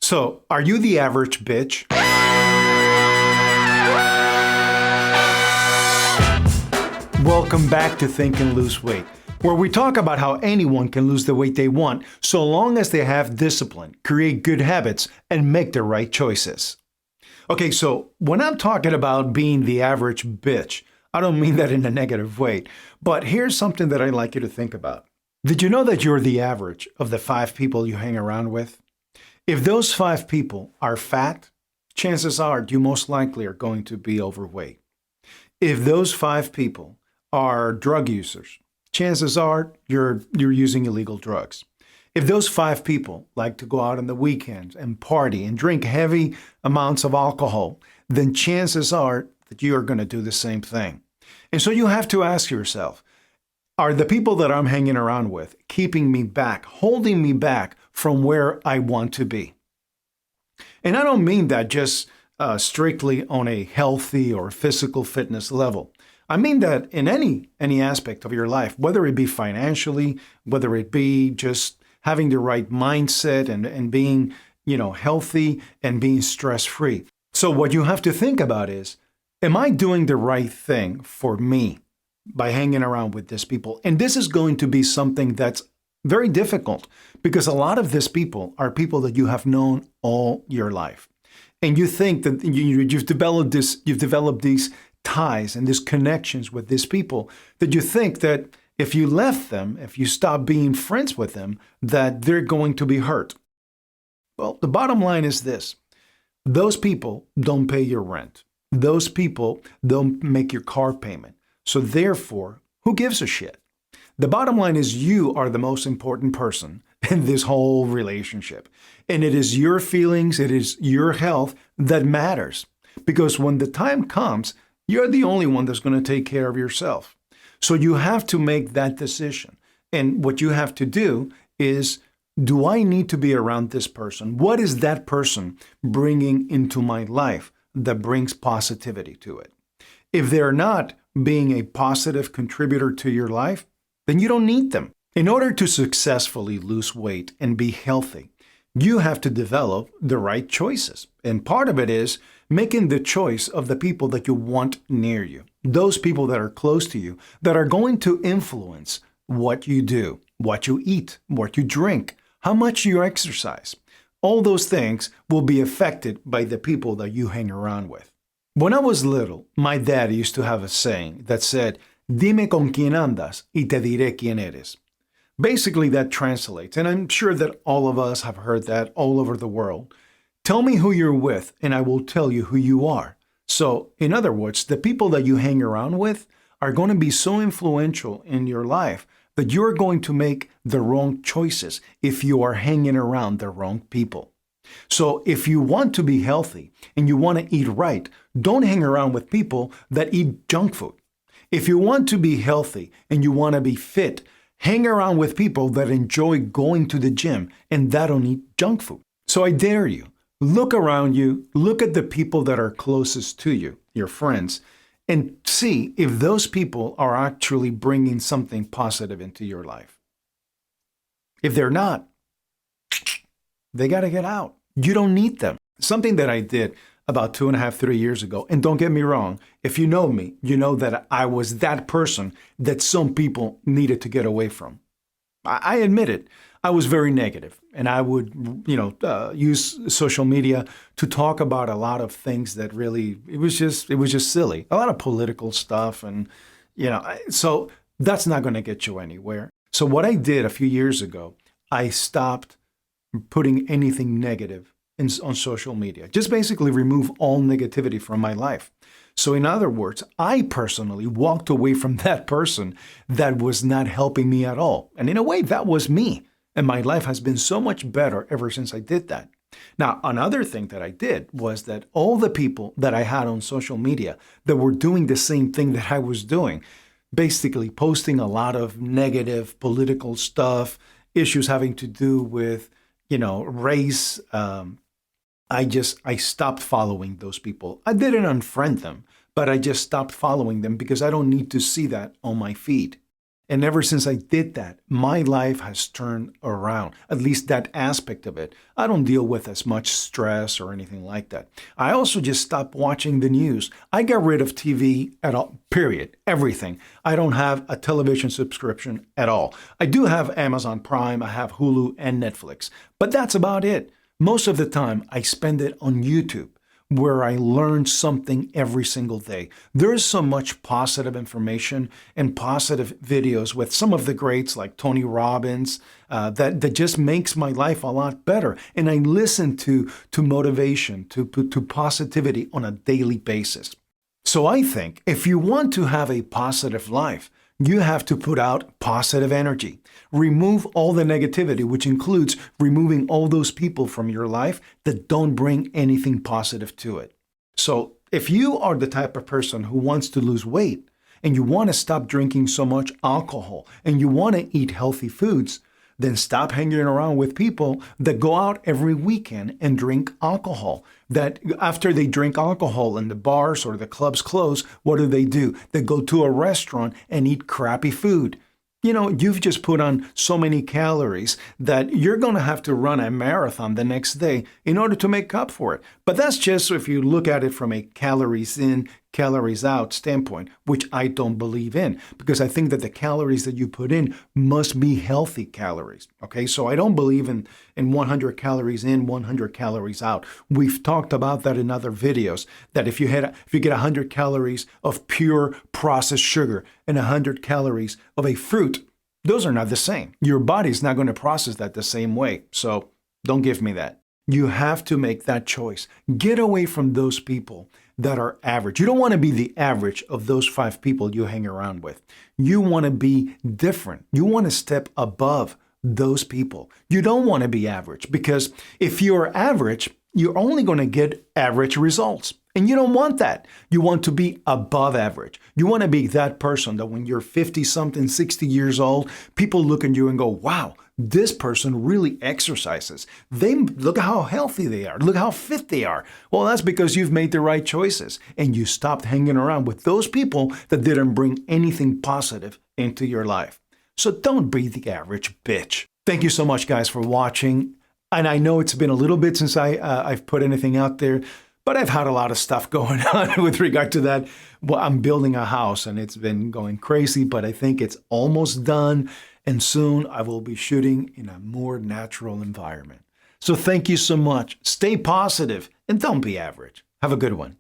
So, are you the average bitch? Welcome back to Think and Lose Weight, where we talk about how anyone can lose the weight they want so long as they have discipline, create good habits, and make the right choices. Okay, so when I'm talking about being the average bitch, I don't mean that in a negative way, but here's something that I'd like you to think about. Did you know that you're the average of the 5 people you hang around with? If those 5 people are fat, chances are you most likely are going to be overweight. If those 5 people are drug users, chances are you're using illegal drugs. If those 5 people like to go out on the weekends and party and drink heavy amounts of alcohol, then chances are that you are going to do the same thing. And so you have to ask yourself, are the people that I'm hanging around with keeping me back, holding me back from where I want to be? And I don't mean that just strictly on a healthy or physical fitness level. I mean that in any aspect of your life, whether it be financially, whether it be just having the right mindset and being, healthy and being stress-free. So what you have to think about is, am I doing the right thing for me by hanging around with these people? And this is going to be something that's very difficult because a lot of these people are people that you have known all your life. And you think that you've developed these ties and these connections with these people that you think that if you left them, if you stop being friends with them, that they're going to be hurt. Well, the bottom line is this. Those people don't pay your rent. Those people don't make your car payment. So therefore, who gives a shit? The bottom line is you are the most important person in this whole relationship. And it is your feelings, it is your health that matters. Because when the time comes, you're the only one that's going to take care of yourself. So you have to make that decision. And what you have to do is, do I need to be around this person? What is that person bringing into my life that brings positivity to it? If they're not being a positive contributor to your life, then you don't need them. In order to successfully lose weight and be healthy, you have to develop the right choices. And part of it is making the choice of the people that you want near you. Those people that are close to you, that are going to influence what you do, what you eat, what you drink, how much you exercise. All those things will be affected by the people that you hang around with. When I was little, my dad used to have a saying that said, "Dime con quién andas y te diré quién eres." Basically, that translates, and I'm sure that all of us have heard that all over the world. Tell me who you're with, and I will tell you who you are. So, in other words, the people that you hang around with are going to be so influential in your life that you're going to make the wrong choices if you are hanging around the wrong people. So, if you want to be healthy and you want to eat right, don't hang around with people that eat junk food. If you want to be healthy and you want to be fit, hang around with people that enjoy going to the gym and that don't eat junk food. So I dare you, look around you, look at the people that are closest to you, your friends, and see if those people are actually bringing something positive into your life. If they're not, they got to get out. You don't need them. Something that I did about 2.5, 3 years ago. And don't get me wrong, if you know me, you know that I was that person that some people needed to get away from. I admit it. I was very negative, and I would, use social media to talk about a lot of things that really, it was just silly. A lot of political stuff, and, so that's not going to get you anywhere. So what I did a few years ago, I stopped putting anything negative on social media. Just basically remove all negativity from my life. So in other words, I personally walked away from that person that was not helping me at all. And in a way, that was me. And my life has been so much better ever since I did that. Now, another thing that I did was that all the people that I had on social media that were doing the same thing that I was doing, basically posting a lot of negative political stuff, issues having to do with, race, I stopped following those people. I didn't unfriend them, but I just stopped following them because I don't need to see that on my feed. And ever since I did that, my life has turned around, at least that aspect of it. I don't deal with as much stress or anything like that. I also just stopped watching the news. I got rid of TV at all, period, everything. I don't have a television subscription at all. I do have Amazon Prime, I have Hulu and Netflix, but that's about it. Most of the time, I spend it on YouTube, where I learn something every single day. There is so much positive information and positive videos with some of the greats like Tony Robbins that just makes my life a lot better. And I listen to motivation, to positivity on a daily basis. So I think if you want to have a positive life, you have to put out positive energy. Remove all the negativity, which includes removing all those people from your life that don't bring anything positive to it. So if you are the type of person who wants to lose weight and you want to stop drinking so much alcohol and you want to eat healthy foods, then stop hanging around with people that go out every weekend and drink alcohol. That after they drink alcohol and the bars or the clubs close, what do? They go to a restaurant and eat crappy food. You know, you've just put on so many calories that you're going to have to run a marathon the next day in order to make up for it. But that's just if you look at it from a calories in, calories out standpoint, which I don't believe in, because I think that the calories that you put in must be healthy calories. Okay, so I don't believe in 100 calories in, 100 calories out. We've talked about that in other videos, that if you get 100 calories of pure processed sugar and 100 calories of a fruit, those are not the same. Your body's not going to process that the same way. So don't give me that. You have to make that choice. Get away from those people that are average. You don't want to be the average of those 5 people you hang around with. You want to be different. You want to step above those people. You don't want to be average, because if you're average, you're only going to get average results. And you don't want that. You want to be above average. You want to be that person that when you're 50 something, 60 years old, people look at you and go, wow, this person really exercises. Look at how healthy they are. Look how fit they are. Well, that's because you've made the right choices and you stopped hanging around with those people that didn't bring anything positive into your life. So don't be the average bitch. Thank you so much, guys, for watching. And I know it's been a little bit since I've put anything out there, but I've had a lot of stuff going on with regard to that. Well, I'm building a house and it's been going crazy, but I think it's almost done. And soon I will be shooting in a more natural environment. So thank you so much. Stay positive and don't be average. Have a good one.